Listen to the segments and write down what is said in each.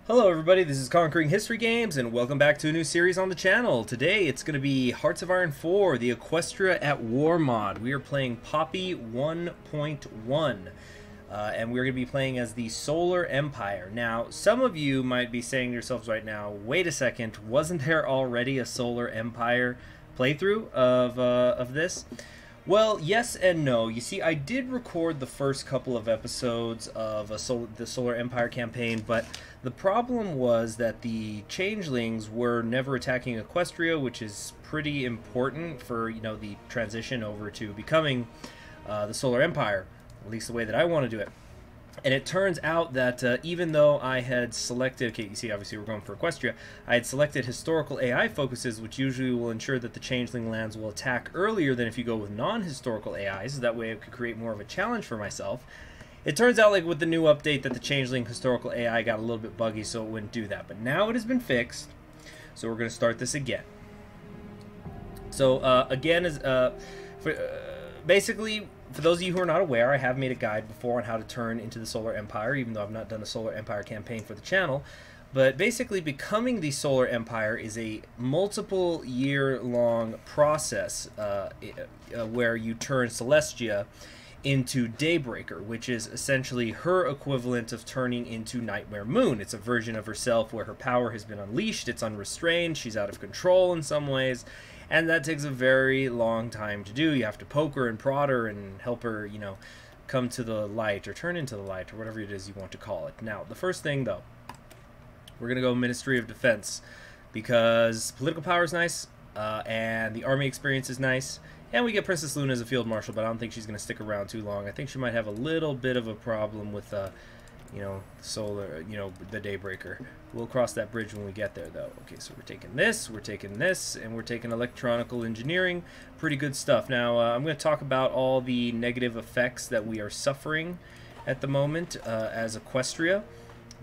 Hello everybody, this is Conquering History Games, and welcome back to a new series on the channel. Today it's going to be Hearts of Iron 4, the Equestria at War mod. We are playing Poppy 1.1, and we're going to be playing as the Solar Empire. Now, some of you might be saying to yourselves right now, wait a second, wasn't there already a Solar Empire playthrough of this? Well, yes and no. You see, I did record the first couple of episodes of the Solar Empire campaign, but the problem was that the changelings were never attacking Equestria, which is pretty important for, the transition over to becoming the Solar Empire, at least the way that I want to do it. And it turns out that even though I had selected, okay, you see, obviously we're going for Equestria, I had selected historical AI focuses, which usually will ensure that the changeling lands will attack earlier than if you go with non-historical AIs, so that way it could create more of a challenge for myself. It turns out, like with the new update, that the changeling historical AI got a little bit buggy, so it wouldn't do that. But now it has been fixed, so we're going to start this again. So again, basically, for those of you who are not aware, I have made a guide before on how to turn into the Solar Empire, even though I've not done a Solar Empire campaign for the channel. But basically, becoming the Solar Empire is a multiple year-long process where you turn Celestia into Daybreaker, which is essentially her equivalent of turning into Nightmare Moon. It's a version of herself where her power has been unleashed, it's unrestrained, she's out of control in some ways, and that takes a very long time to do. You have to poke her and prod her and help her, come to the light or turn into the light or whatever it is you want to call it. Now, the first thing, though, we're going to go Ministry of Defense because political power is nice and the army experience is nice. And we get Princess Luna as a field marshal, but I don't think she's going to stick around too long. I think she might have a little bit of a problem with, Solar, the Daybreaker. We'll cross that bridge when we get there, though. Okay, so we're taking this, and we're taking electronical engineering. Pretty good stuff. Now, I'm going to talk about all the negative effects that we are suffering at the moment as Equestria.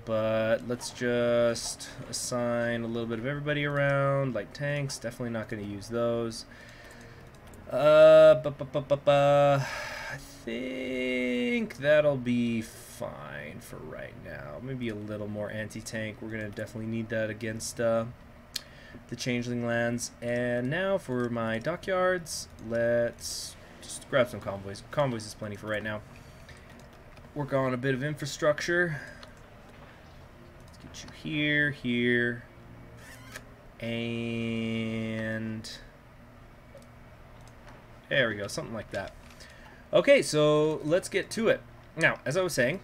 But let's just assign a little bit of everybody around, like tanks. Definitely not going to use those. I think that'll be fine for right now. Maybe a little more anti-tank. We're going to definitely need that against the changeling lands. And now for my dockyards, let's just grab some convoys. Convoys is plenty for right now. Work on a bit of infrastructure. Let's get you here, here, and there we go, something like that. Okay, so let's get to it. Now, as I was saying,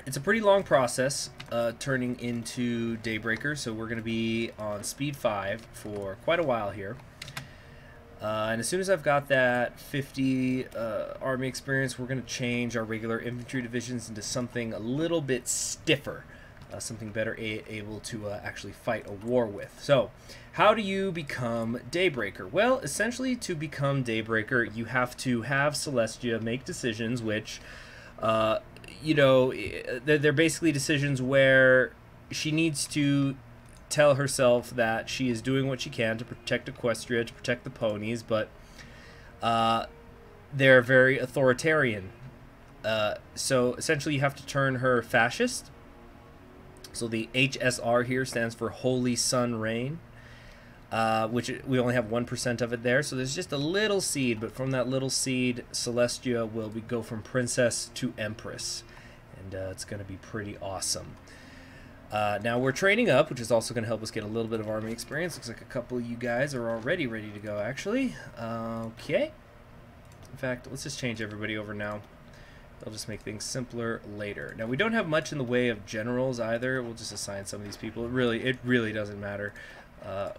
it's a pretty long process turning into Daybreaker, so we're going to be on speed 5 for quite a while here. And as soon as I've got that 50 army experience, we're going to change our regular infantry divisions into something a little bit stiffer. Something better able to actually fight a war with. So, how do you become Daybreaker? Well, essentially, to become Daybreaker, you have to have Celestia make decisions which, they're basically decisions where she needs to tell herself that she is doing what she can to protect Equestria, to protect the ponies, but they're very authoritarian. So, essentially, you have to turn her fascist. So the HSR here stands for Holy Sun Reign, which we only have 1% of it there. So there's just a little seed, but from that little seed, Celestia will go from Princess to Empress. And it's going to be pretty awesome. Now we're training up, which is also going to help us get a little bit of army experience. Looks like a couple of you guys are already ready to go, actually. Okay. In fact, let's just change everybody over now. They'll just make things simpler later. Now, we don't have much in the way of generals either. We'll just assign some of these people. It really doesn't matter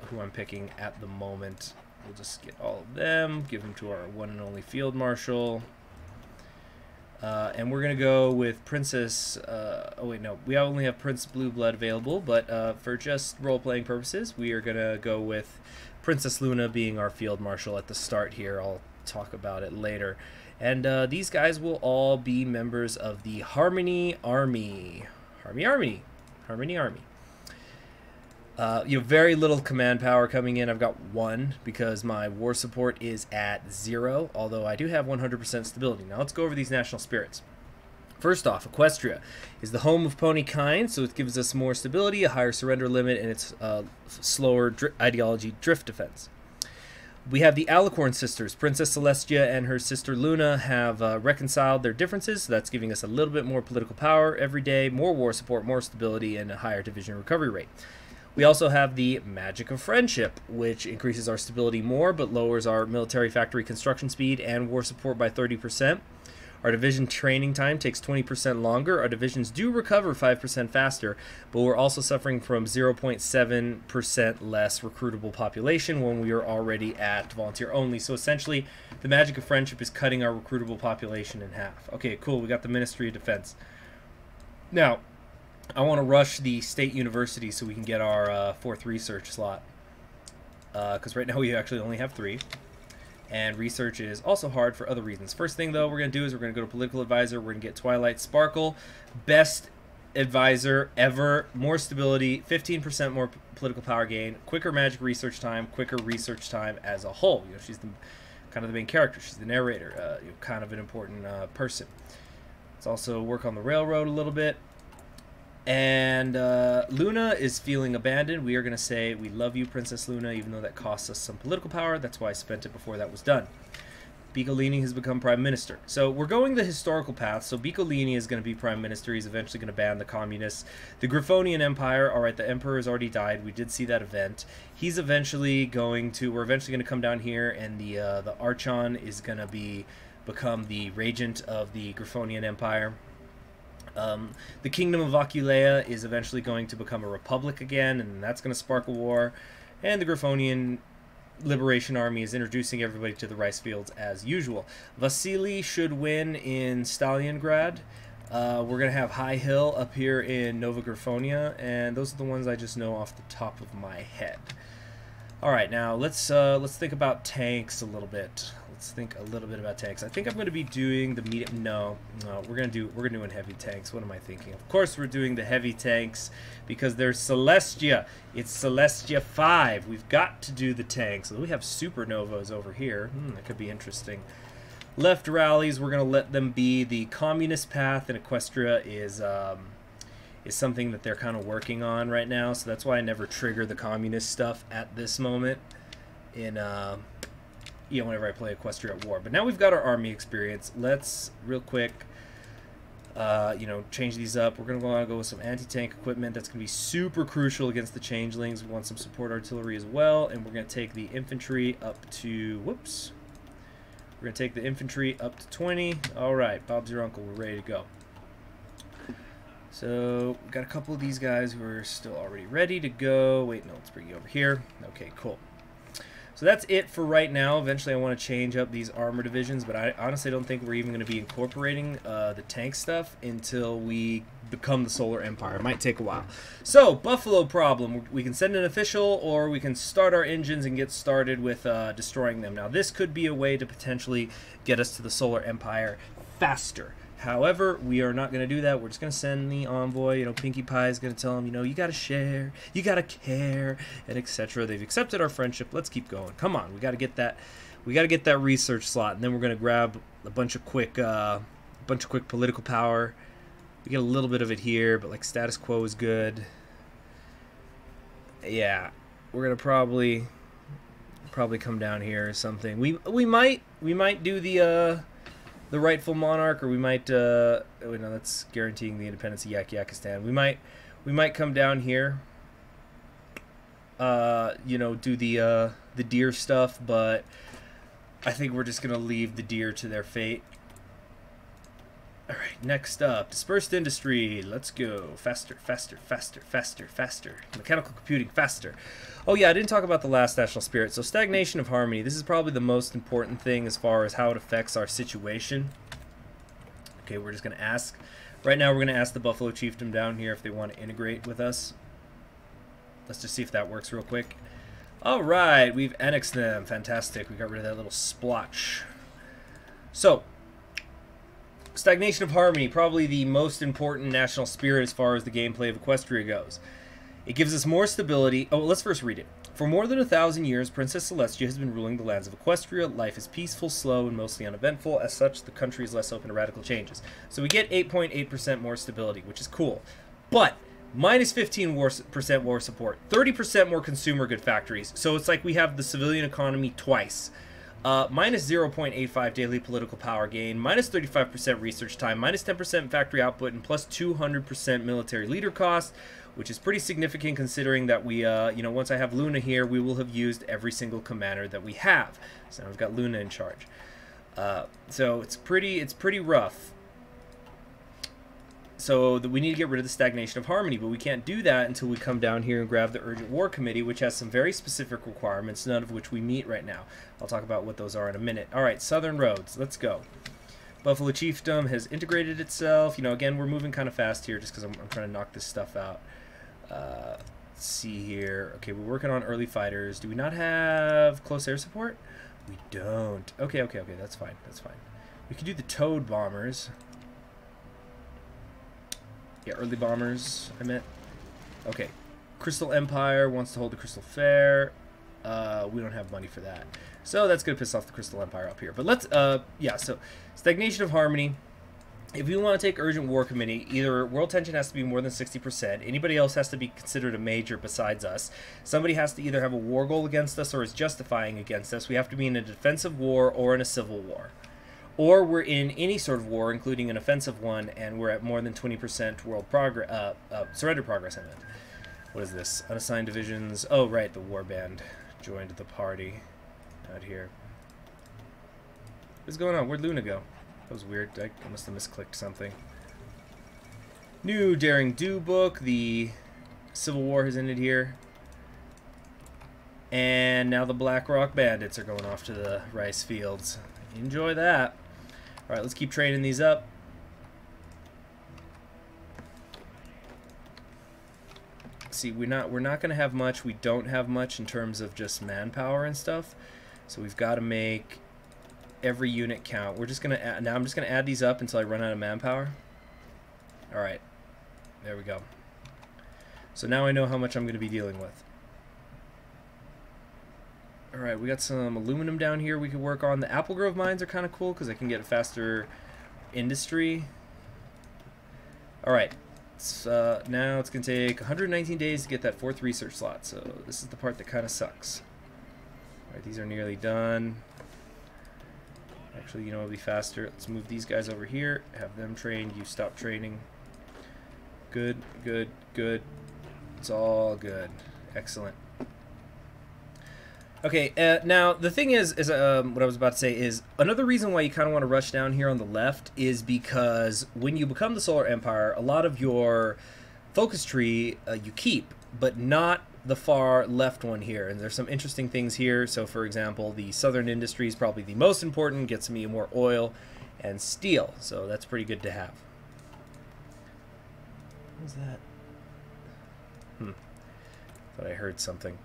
who I'm picking at the moment. We'll just get all of them, give them to our one and only field marshal. And we're going to go with Princess... oh, wait, no. We only have Prince Blue Blood available, but for just role-playing purposes, we are going to go with Princess Luna being our field marshal at the start here. I'll talk about it later. And these guys will all be members of the Harmony Army. Harmony Army. Very little command power coming in. I've got 1 because my war support is at 0, although I do have 100% stability. Now let's go over these national spirits. First off, Equestria is the home of pony kind, so it gives us more stability, a higher surrender limit, and it's slower ideology drift defense. We have the Alicorn sisters. Princess Celestia and her sister Luna have reconciled their differences, so that's giving us a little bit more political power every day, more war support, more stability, and a higher division recovery rate. We also have the Magic of Friendship, which increases our stability more, but lowers our military factory construction speed and war support by 30%. Our division training time takes 20% longer. Our divisions do recover 5% faster, but we're also suffering from 0.7% less recruitable population when we are already at volunteer only. So essentially, the Magic of Friendship is cutting our recruitable population in half. Okay, cool. We got the Ministry of Defense. Now, I want to rush the state university so we can get our 4th research slot. Because right now we actually only have 3. And research is also hard for other reasons. First thing, though, we're going to do is we're going to go to Political Advisor. We're going to get Twilight Sparkle. Best advisor ever. More stability, 15% more political power gain, quicker magic research time, quicker research time as a whole. You know, she's kind of the main character. She's the narrator, kind of an important person. Let's also work on the railroad a little bit. And Luna is feeling abandoned. We are going to say, we love you, Princess Luna, even though that costs us some political power. That's why I spent it before that was done. Biccolini has become Prime Minister. So we're going the historical path. So Biccolini is going to be Prime Minister. He's eventually going to ban the communists. The Griffonian Empire, all right, the Emperor has already died. We did see that event. He's eventually going to, we're eventually going to come down here, and the Archon is going to become the regent of the Griffonian Empire. The Kingdom of Aquileia is eventually going to become a republic again, and that's going to spark a war. And the Griffonian Liberation Army is introducing everybody to the rice fields as usual. Vasily should win in Stalingrad. We're going to have High Hill up here in Nova Griffonia, and those are the ones I just know off the top of my head. All right, now let's think about tanks a little bit. Let's think a little bit about tanks. I think I'm going to be doing the medium. No, we're doing heavy tanks. What am I thinking? Of course, we're doing the heavy tanks because there's Celestia. It's Celestia 5. We've got to do the tanks. We have supernovas over here. That could be interesting. Left rallies, we're going to let them be the communist path, and Equestria is something that they're kind of working on right now. So that's why I never trigger the communist stuff at this moment in whenever I play Equestria at War. But now we've got our army experience. Let's real quick change these up. We're going to go with some anti-tank equipment. That's going to be super crucial against the changelings. We want some support artillery as well, and we're going to take the infantry up to We're going to take the infantry up to 20. All right, Bob's your uncle. We're ready to go. So we've got a couple of these guys who are still already ready to go. Wait, no, let's bring you over here. Okay, cool. So that's it for right now. Eventually I want to change up these armor divisions, but I honestly don't think we're even going to be incorporating the tank stuff until we become the Solar Empire. It might take a while. So, Buffalo problem. We can send an official, or we can start our engines and get started with destroying them. Now, this could be a way to potentially get us to the Solar Empire faster. However, we are not going to do that. We're just going to send the envoy. Pinkie Pie is going to tell him, you got to share, you got to care, and etc. They've accepted our friendship. Let's keep going. Come on, we got to get that. We got to get that research slot, and then we're going to grab a bunch of quick political power. We get a little bit of it here, but like status quo is good. Yeah, we're going to probably come down here or something. We might do the rightful monarch, or we might no, that's guaranteeing the independence of Yakistan. We might come down here, do the deer stuff, but I think we're just gonna leave the deer to their fate. All right, next up, dispersed industry. Let's go faster, faster, faster, faster, faster. Mechanical computing faster. Oh yeah, I didn't talk about the last national spirit. So stagnation of harmony. This is probably the most important thing as far as how it affects our situation. Okay, we're just gonna ask. Right now, we're gonna ask the Buffalo Chiefdom down here if they want to integrate with us. Let's just see if that works real quick. All right, we've annexed them. Fantastic. We got rid of that little splotch. So, Stagnation of Harmony, probably the most important national spirit as far as the gameplay of Equestria goes. It gives us more stability. Oh, let's first read it. For more than 1,000 years, Princess Celestia has been ruling the lands of Equestria. Life is peaceful, slow, and mostly uneventful. As such, the country is less open to radical changes. So we get 8.8% more stability, which is cool. But minus 15% war support, 30% more consumer good factories. So it's like we have the civilian economy twice. Minus 0.85 daily political power gain, minus 35% research time, minus 10% factory output, and plus 200% military leader cost, which is pretty significant considering that we, once I have Luna here, we will have used every single commander that we have. So now we've got Luna in charge. So it's pretty rough. So we need to get rid of the Stagnation of Harmony, but we can't do that until we come down here and grab the Urgent War Committee, which has some very specific requirements, none of which we meet right now. I'll talk about what those are in a minute. All right, Southern Roads, let's go. Buffalo Chiefdom has integrated itself. Again, we're moving kind of fast here just because I'm trying to knock this stuff out. Let's see here. Okay, we're working on early fighters. Do we not have close air support? We don't. Okay, that's fine. That's fine. We could do the Toad bombers. Yeah, early bombers, I meant. Okay. Crystal Empire wants to hold the Crystal Fair. We don't have money for that. So that's going to piss off the Crystal Empire up here. But let's, yeah, so Stagnation of Harmony. If you want to take Urgent War Committee, either world tension has to be more than 60%. Anybody else has to be considered a major besides us. Somebody has to either have a war goal against us or is justifying against us. We have to be in a defensive war or in a civil war. Or we're in any sort of war, including an offensive one, and we're at more than 20% world progress, surrender progress, I meant. What is this? Unassigned divisions. Oh, right, the warband joined the party out here. What's going on? Where'd Luna go? That was weird. I must have misclicked something. New Daring Do book. The Civil War has ended here. And now the Black Rock Bandits are going off to the rice fields. Enjoy that. Alright, let's keep training these up. See, we're not going to have much. We don't have much in terms of just manpower and stuff. So we've got to make every unit count. We're just gonna add, now I'm just gonna add these up until I run out of manpower. All right, there we go. So now I know how much I'm gonna be dealing with. All right, we got some aluminum down here we could work on. The Apple Grove mines are kind of cool because I can get a faster industry. All right, so now it's gonna take 119 days to get that 4th research slot. So this is the part that kind of sucks. All right, these are nearly done. Actually, you know, it'll be faster. Let's move these guys over here, have them trained, you stop training. Good, good, good. It's all good. Excellent. Okay, now the thing is what I was about to say is another reason why you kind of want to rush down here on the left is because when you become the Solar Empire, a lot of your focus tree you keep, but not the far left one here, and there's some interesting things here. So for example, the southern industry is probably the most important, gets me more oil and steel, so that's pretty good to have. What was that? Thought I heard something.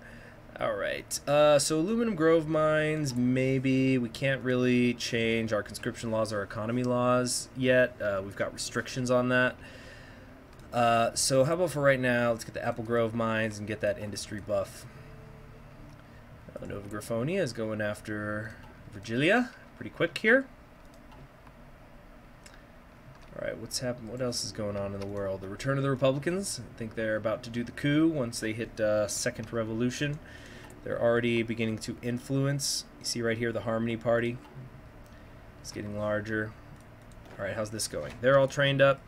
All right, so aluminum grove mines, maybe. We can't really change our conscription laws or economy laws yet. We've got restrictions on that. So how about for right now, let's get the Apple Grove mines and get that industry buff. Nova Graphonia is going after Virgilia pretty quick here. Alright, what's happened? What else is going on in the world? The return of the Republicans. I think they're about to do the coup once they hit second revolution. They're already beginning to influence. You see right here the Harmony Party. It's getting larger. Alright, how's this going? They're all trained up.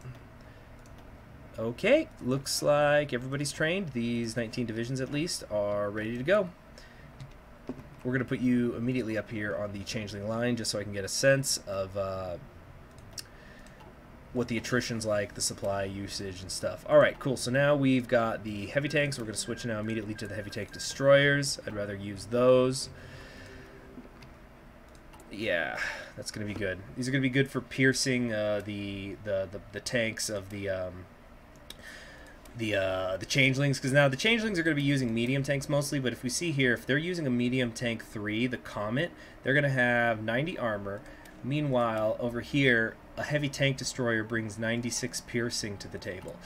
Okay, looks like everybody's trained. These 19 divisions at least are ready to go. We're going to put you immediately up here on the changeling line just so I can get a sense of what the attrition's like, the supply usage and stuff. Alright, cool. So now we've got the heavy tanks. We're going to switch now immediately to the heavy tank destroyers. I'd rather use those. Yeah, that's going to be good. These are going to be good for piercing the tanks of the changelings, because now the changelings are going to be using medium tanks mostly, but if we see here, if they're using a medium tank 3, the Comet, they're going to have 90 armor. Meanwhile, over here, a heavy tank destroyer brings 96 piercing to the table.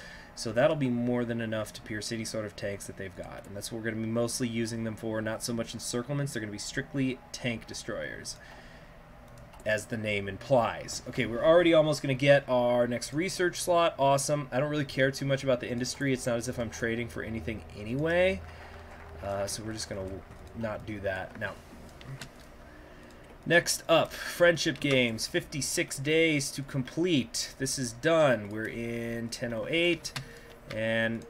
So that'll be more than enough to pierce any sort of tanks that they've got. And that's what we're going to be mostly using them for, not so much encirclements. They're going to be strictly tank destroyers, as the name implies. Okay, we're already almost going to get our next research slot. Awesome. I don't really care too much about the industry. It's not as if I'm trading for anything anyway. So we're just going to not do that. Now, next up, friendship games. 56 days to complete. This is done. We're in 1008. And,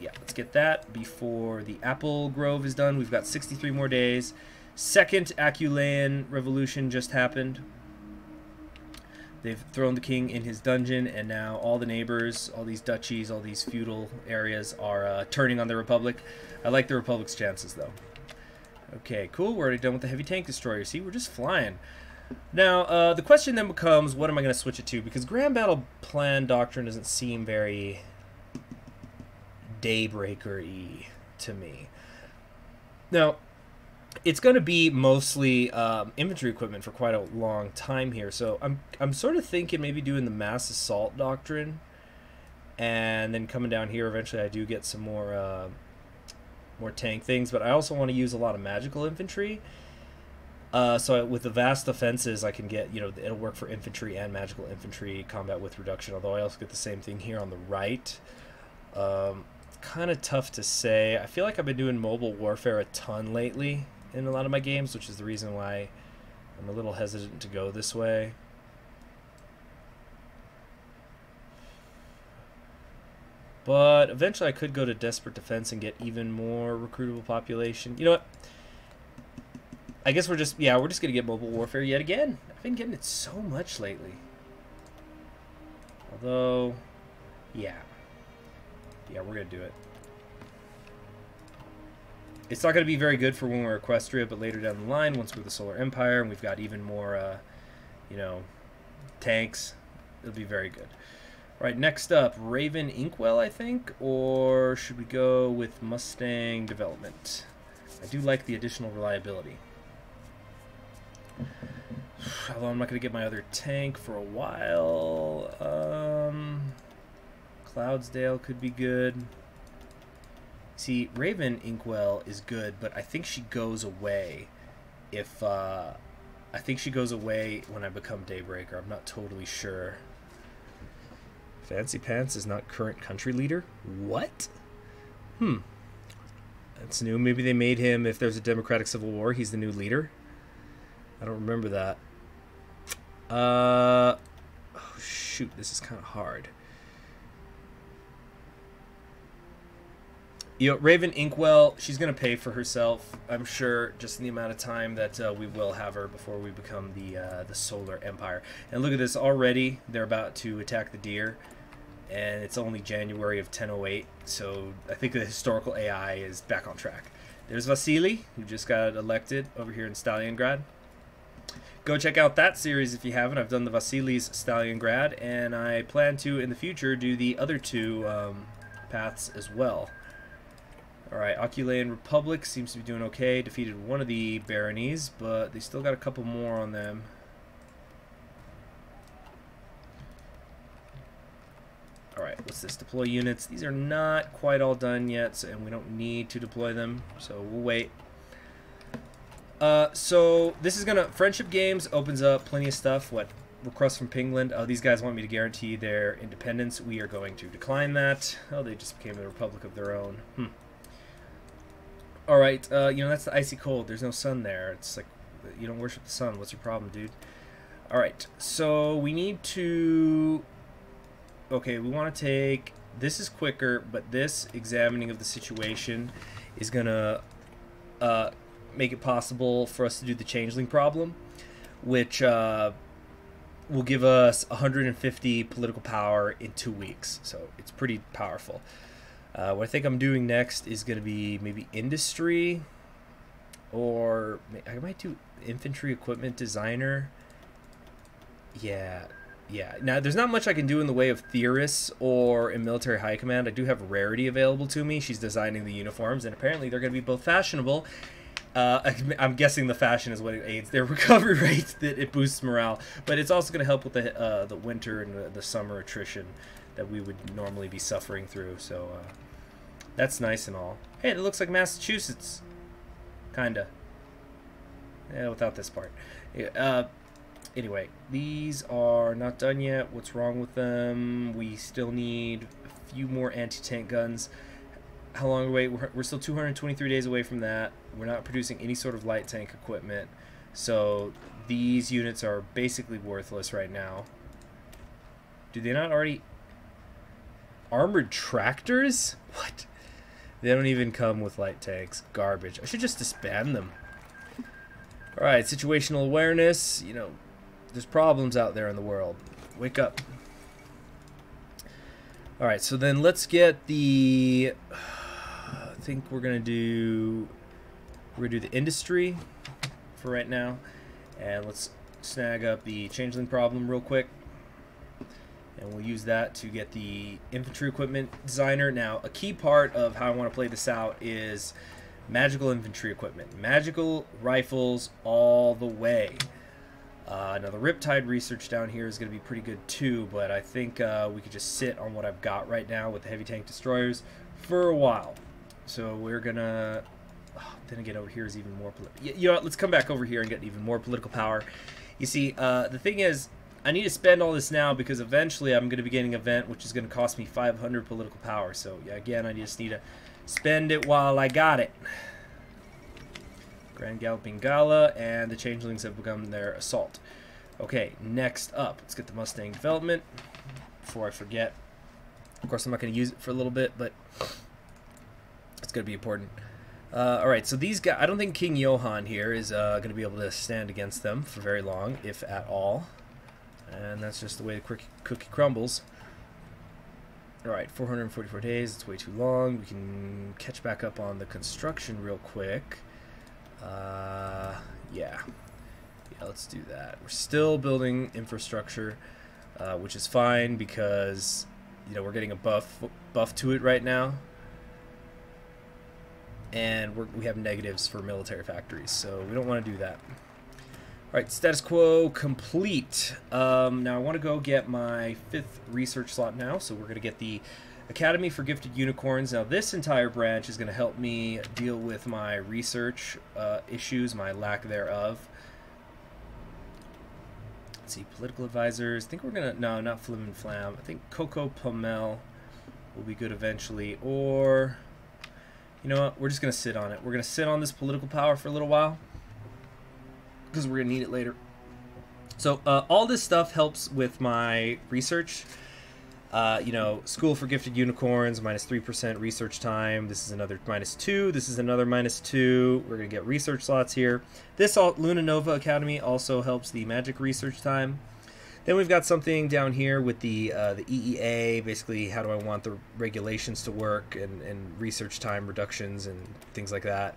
yeah, let's get that before the apple grove is done. We've got 63 more days. Second Aculean revolution just happened. They've thrown the king in his dungeon, and now all the neighbors, all these duchies, all these feudal areas are turning on the Republic. I like the Republic's chances, though. Okay, cool. We're already done with the heavy tank destroyer. See, we're just flying. Now, the question then becomes, what am I going to switch it to? Because Grand Battle Plan Doctrine doesn't seem very Daybreaker-y to me. Now, it's going to be mostly infantry equipment for quite a long time here, so I'm sort of thinking maybe doing the mass assault doctrine, and then coming down here eventually I do get some more tank things, but I also want to use a lot of magical infantry. So with the vast offenses, I can get, you know, it'll work for infantry and magical infantry combat with reduction. Although I also get the same thing here on the right. Kind of tough to say. I feel like I've been doing mobile warfare a ton lately in a lot of my games, which is the reason why I'm a little hesitant to go this way. But eventually I could go to Desperate Defense and get even more recruitable population. You know what? I guess we're just going to get mobile warfare yet again. I've been getting it so much lately. Although, yeah, we're going to do it. It's not going to be very good for when we're Equestria, but later down the line, once we're the Solar Empire and we've got even more, you know, tanks, it'll be very good. All right, next up, Raven Inkwell, I think, or should we go with Mustang Development? I do like the additional reliability. Although I'm not going to get my other tank for a while. Cloudsdale could be good. See, Raven Inkwell is good, but I think she goes away if I think she goes away when I become Daybreaker. I'm not totally sure. Fancy Pants is not current country leader? What? That's new. Maybe they made him, if there's a democratic civil war, he's the new leader. I don't remember that. Oh shoot, this is kind of hard. You know, Raven Inkwell, she's going to pay for herself, I'm sure, just in the amount of time that we will have her before we become the Solar Empire. And look at this, already they're about to attack the deer, and it's only January of 1008, so I think the historical AI is back on track. There's Vasily, who just got elected over here in Stalingrad. Go check out that series if you haven't. I've done the Vasily's Stalingrad, and I plan to, in the future, do the other two paths as well. Alright, Aculean Republic seems to be doing okay. Defeated one of the baronies, but they still got a couple more on them. Alright, what's this? Deploy units. These are not quite all done yet, so, and we don't need to deploy them, so we'll wait. So this is gonna... Friendship Games opens up plenty of stuff. What? Request from Pingland. Oh, these guys want me to guarantee their independence. We are going to decline that. Oh, they just became a republic of their own. Alright, you know, that's the icy cold. There's no sun there. It's like, you don't worship the sun. What's your problem, dude? Alright, so we need to... Okay, we want to take... This is quicker, but this examining of the situation is going to make it possible for us to do the changeling problem, which will give us 150 political power in 2 weeks. So it's pretty powerful. What I think I'm doing next is going to be maybe industry, or I might do infantry equipment designer. Yeah. Now, there's not much I can do in the way of theorists or in military high command. I do have Rarity available to me. She's designing the uniforms, and apparently they're going to be both fashionable. I'm guessing the fashion is what it aids their recovery rate, that it boosts morale, but it's also going to help with the winter and the summer attrition that we would normally be suffering through. So that's nice and all. Hey, it looks like Massachusetts, kinda. Yeah, without this part. Yeah, anyway, these are not done yet. What's wrong with them? We still need a few more anti-tank guns. How long away? We're still 223 days away from that. We're not producing any sort of light tank equipment. So these units are basically worthless right now. Do they not already... Armored tractors? What? They don't even come with light tanks. Garbage. I should just disband them. Alright, situational awareness. You know, there's problems out there in the world. Wake up. Alright, so then let's get the... I think we're gonna do the industry for right now, and let's snag up the changeling problem real quick, and we'll use that to get the infantry equipment designer. Now, a key part of how I want to play this out is magical infantry equipment, magical rifles all the way. Now the Riptide research down here is going to be pretty good too, but I think we could just sit on what I've got right now with the heavy tank destroyers for a while. So we're gonna, then again over here is even more, you know what, let's come back over here and get even more political power. You see, the thing is, I need to spend all this now because eventually I'm going to be getting an event which is going to cost me 500 political power. So yeah, again, I just need to spend it while I got it. Grand Galloping Gala, and the changelings have begun their assault. Okay, next up, let's get the Mustang Development before I forget. Of course, I'm not going to use it for a little bit, but it's going to be important. Alright, so these guys, I don't think King Johann here is going to be able to stand against them for very long, if at all. And that's just the way the cookie crumbles. Alright, 444 days, it's way too long. We can catch back up on the construction real quick. Yeah, let's do that. We're still building infrastructure, which is fine because, you know, we're getting a buff to it right now. And we have negatives for military factories, so we don't want to do that. Alright, status quo complete. Now I want to go get my 5th research slot now, so we're going to get the Academy for Gifted Unicorns. Now this entire branch is going to help me deal with my research issues, my lack thereof. Let's see, political advisors. I think we're going to, no, not Flim and Flam. I think Coco Pomel will be good eventually, or... You know what? We're just going to sit on it. We're going to sit on this political power for a little while because we're going to need it later. So all this stuff helps with my research. You know, School for Gifted Unicorns, minus 3% research time. This is another -2. This is another -2. We're going to get research slots here. This Luna Nova Academy also helps the magic research time. Then we've got something down here with the EEA, basically how do I want the regulations to work, and research time reductions and things like that,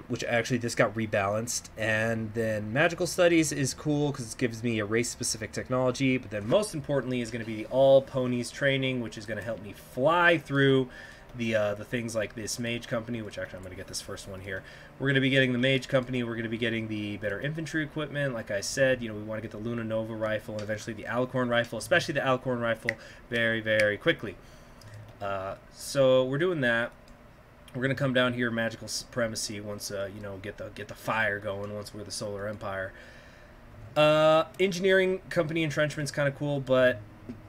which actually this got rebalanced. And then magical studies is cool because it gives me a race-specific technology, but then most importantly is going to be the all ponies training, which is going to help me fly through the things like this mage company, which actually I'm going to get this first one here. We're going to be getting the mage company, we're going to be getting the better infantry equipment. Like I said, you know, we want to get the Luna Nova rifle and eventually the Alicorn rifle, especially the Alicorn rifle, very, very quickly. So we're doing that. We're going to come down here, magical supremacy, once, you know, get the fire going once we're the Solar Empire. Engineering company entrenchment's kind of cool, but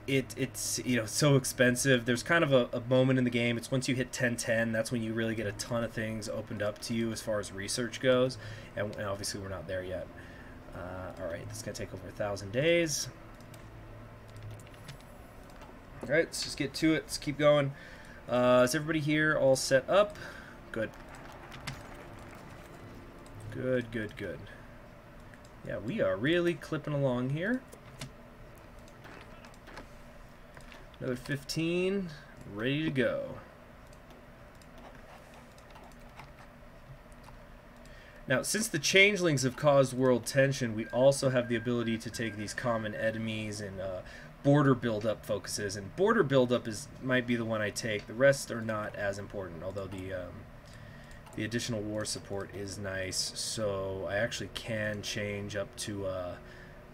it's you know, so expensive. There's kind of a moment in the game. It's once you hit 1010, that's when you really get a ton of things opened up to you as far as research goes, and obviously we're not there yet. Alright, this is going to take over 1,000 days. Alright, let's just get to it. Let's keep going. Is everybody here all set up? Good. Good, good, good. Yeah, we are really clipping along here. Another 15, ready to go. Now, since the changelings have caused world tension, we also have the ability to take these common enemies and border buildup focuses. And border buildup might be the one I take. The rest are not as important, although the additional war support is nice. So I actually can change up to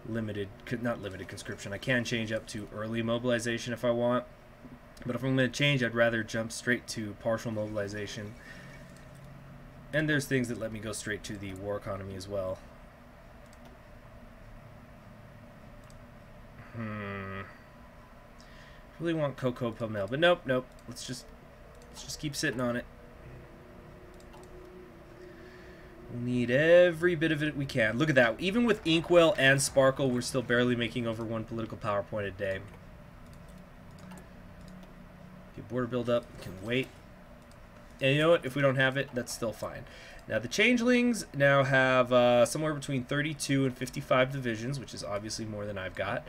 not limited conscription. I can change up to early mobilization if I want, but if I'm going to change, I'd rather jump straight to partial mobilization. And there's things that let me go straight to the war economy as well. Really want Cocoa Pomel, but nope. Let's just keep sitting on it. We'll need every bit of it we can. Look at that. Even with Inkwell and Sparkle, we're still barely making over 1 political power point a day. Get border build up. We can wait. And you know what? If we don't have it, that's still fine. Now, the Changelings now have somewhere between 32 and 55 divisions, which is obviously more than I've got.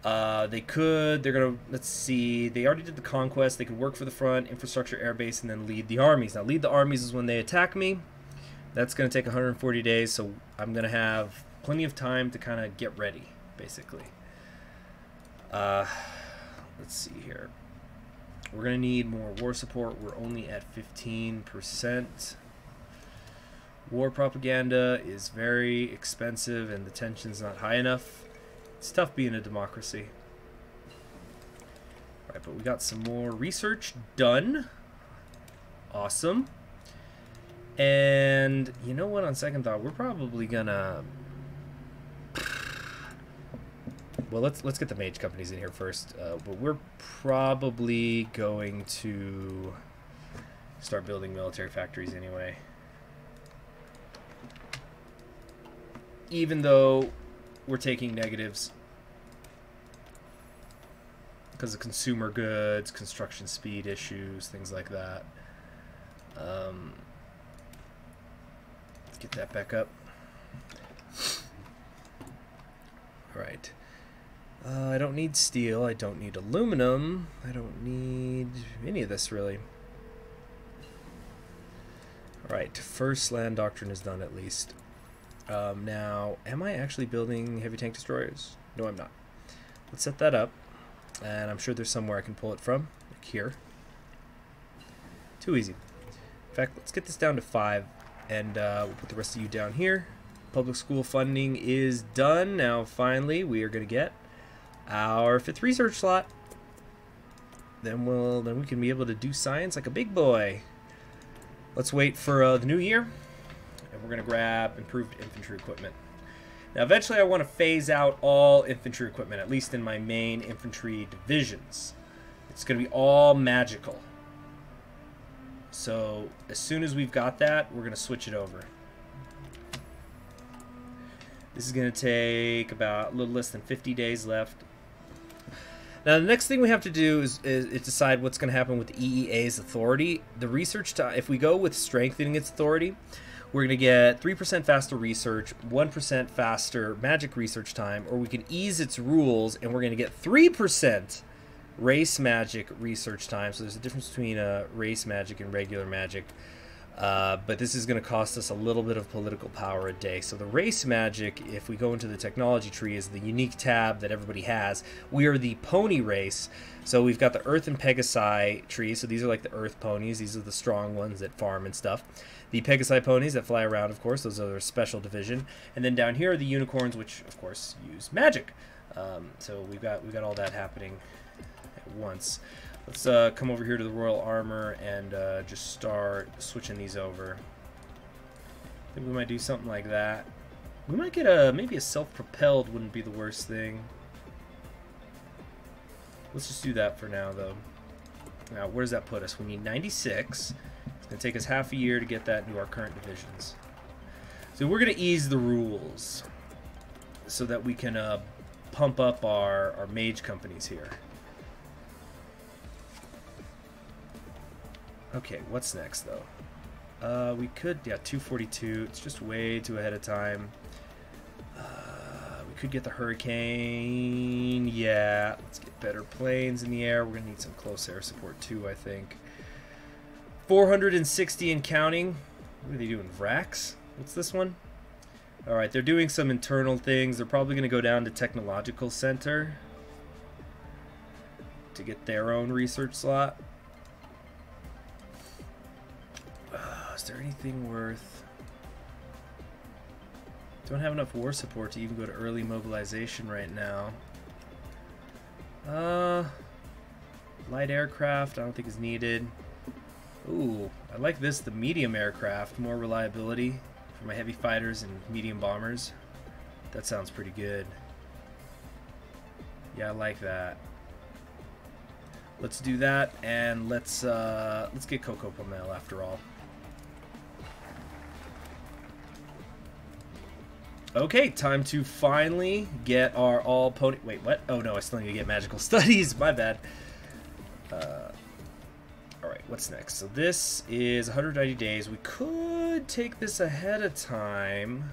They're going to, let's see, they already did the Conquest. They could work for the front, infrastructure, airbase, and then lead the armies. Now, lead the armies is when they attack me. That's going to take 140 days, so I'm going to have plenty of time to kind of get ready, basically. Let's see here. We're going to need more war support. We're only at 15%. War propaganda is very expensive, and the tension's not high enough. It's tough being a democracy. All right, but we got some more research done. Awesome. And you know what, on second thought, we're probably gonna... Well, let's get the mage companies in here first. But we're probably going to start building military factories anyway. Even though we're taking negatives because of consumer goods, construction speed issues, things like that. Get that back up. All right. I don't need steel. I don't need aluminum. I don't need any of this, really. All right. First land doctrine is done, at least. Now, am I actually building heavy tank destroyers? No, I'm not. Let's set that up. And I'm sure there's somewhere I can pull it from. Like here. Too easy. In fact, let's get this down to 5. And we'll put the rest of you down here. Public school funding is done. Now, finally, we are going to get our 5th research slot. Then we can be able to do science like a big boy. Let's wait for the new year. And we're going to grab improved infantry equipment. Now, eventually, I want to phase out all infantry equipment, at least in my main infantry divisions. It's going to be all magical. So, as soon as we've got that, we're going to switch it over. This is going to take about a little less than 50 days left. Now, the next thing we have to do is decide what's going to happen with the EEA's authority. The research time, if we go with strengthening its authority, we're going to get 3% faster research, 1% faster magic research time, or we can ease its rules and we're going to get 3% race magic research time. So there's a difference between race magic and regular magic. But this is going to cost us a little bit of political power a day. So the race magic, if we go into the technology tree, is the unique tab that everybody has. We are the pony race. So we've got the Earth and Pegasi tree. So these are like the Earth ponies. These are the strong ones that farm and stuff. The Pegasi ponies that fly around, of course, those are a special division. And then down here are the unicorns, which of course use magic. So we've got all that happening at once. Let's come over here to the Royal Armor and just start switching these over. I think we might do something like that. We might get maybe a self-propelled wouldn't be the worst thing. Let's just do that for now, though. Now, where does that put us? We need 96. It's going to take us half a year to get that into our current divisions. So we're going to ease the rules so that we can pump up our mage companies here. Okay, what's next, though? We could, yeah, 242. It's just way too ahead of time. We could get the Hurricane. Yeah, let's get better planes in the air. We're going to need some close air support, too, I think. 460 and counting. What are they doing, Vrax? What's this one? All right, they're doing some internal things. They're probably going to go down to Technological Center to get their own research slot. Is there anything worth Don't have enough war support to even go to early mobilization right now. Light aircraft, I don't think is needed. Ooh, I like this, the medium aircraft. More reliability for my heavy fighters and medium bombers. That sounds pretty good. Yeah, I like that. Let's do that, and let's get Coco Pomel after all. Okay, time to finally get our all pony. Wait, what? Oh no, I still need to get magical studies. My bad. All right, what's next? So this is 190 days. We could take this ahead of time.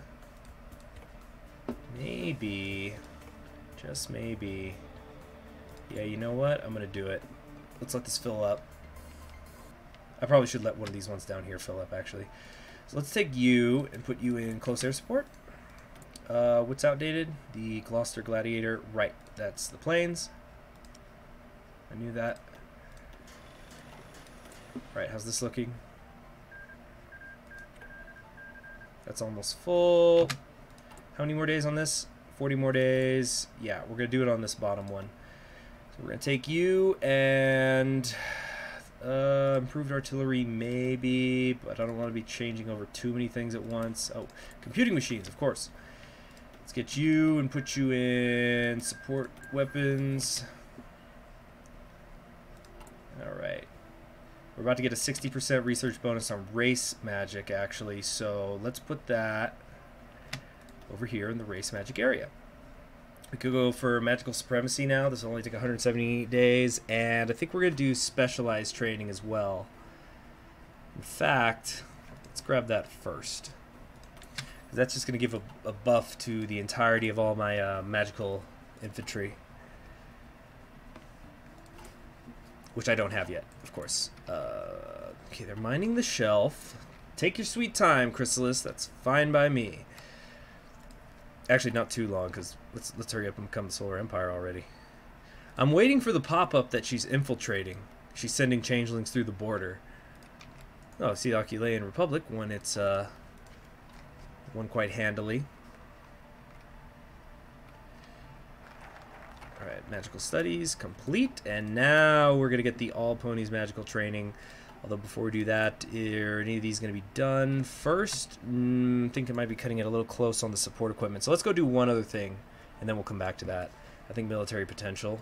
Maybe, just maybe. Yeah, you know what? I'm gonna do it. Let's let this fill up. I probably should let one of these ones down here fill up, actually. So let's take you and put you in close air support. What's outdated? The Gloucester Gladiator. Right, that's the planes. I knew that. Alright, how's this looking? That's almost full. How many more days on this? 40 more days. Yeah, we're going to do it on this bottom one. So we're going to take you and improved artillery maybe, but I don't want to be changing over too many things at once. Oh, computing machines, of course. Let's get you and put you in support weapons. Alright. We're about to get a 60% research bonus on race magic, actually, so let's put that over here in the race magic area. We could go for magical supremacy now. This will only take 170 days, and I think we're going to do specialized training as well. In fact, let's grab that first. That's just going to give a buff to the entirety of all my magical infantry. Which I don't have yet, of course. Okay, they're mining the shelf. Take your sweet time, Chrysalis. That's fine by me. Actually, not too long, because let's hurry up and become the Solar Empire already. I'm waiting for the pop-up that she's infiltrating. She's sending changelings through the border. Oh, see, Aquilean Republic when it's won quite handily. Alright, magical studies complete, and now we're going to get the all ponies magical training. Although before we do that, are any of these going to be done first? I think I might be cutting it a little close on the support equipment. So let's go do one other thing, and then we'll come back to that. I think military potential.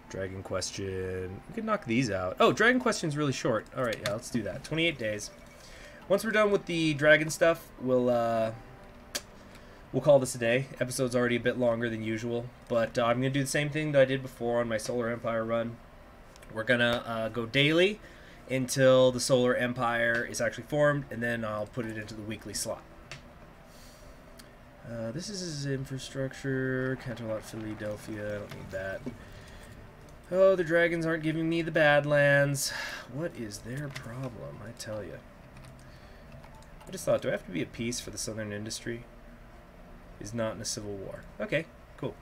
Dragon Question. We could knock these out. Oh, Dragon Question's really short. Alright, yeah, let's do that. 28 days. Once we're done with the dragon stuff, we'll call this a day. Episode's already a bit longer than usual, but I'm going to do the same thing that I did before on my Solar Empire run. We're going to go daily until the Solar Empire is actually formed, and then I'll put it into the weekly slot. This is his infrastructure. Canterlot, Philadelphia. I don't need that. Oh, the dragons aren't giving me the Badlands. What is their problem, I tell you? I just thought, do I have to be at peace for the Southern industry? Is not in a civil war. Okay, cool.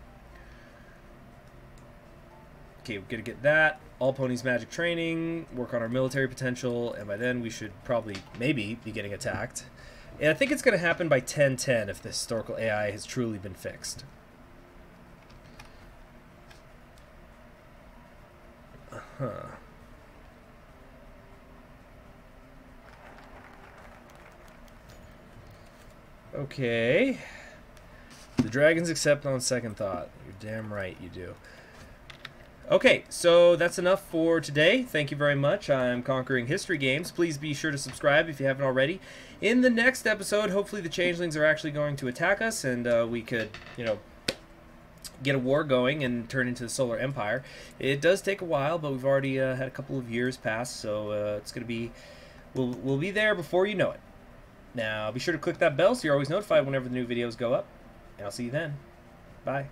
Okay, we're gonna get that. All ponies magic training, work on our military potential, and by then we should probably, maybe, be getting attacked. And I think it's gonna happen by 1010 if the historical AI has truly been fixed. Uh-huh. Okay. The dragons accept on second thought. You're damn right you do. Okay, so that's enough for today. Thank you very much. I'm Conquering History Games. Please be sure to subscribe if you haven't already. In the next episode, hopefully the changelings are actually going to attack us, and we could, you know, get a war going and turn into the Solar Empire. It does take a while, but we've already had a couple of years pass, so it's going to be... We'll be there before you know it. Now, be sure to click that bell so you're always notified whenever the new videos go up. And I'll see you then. Bye.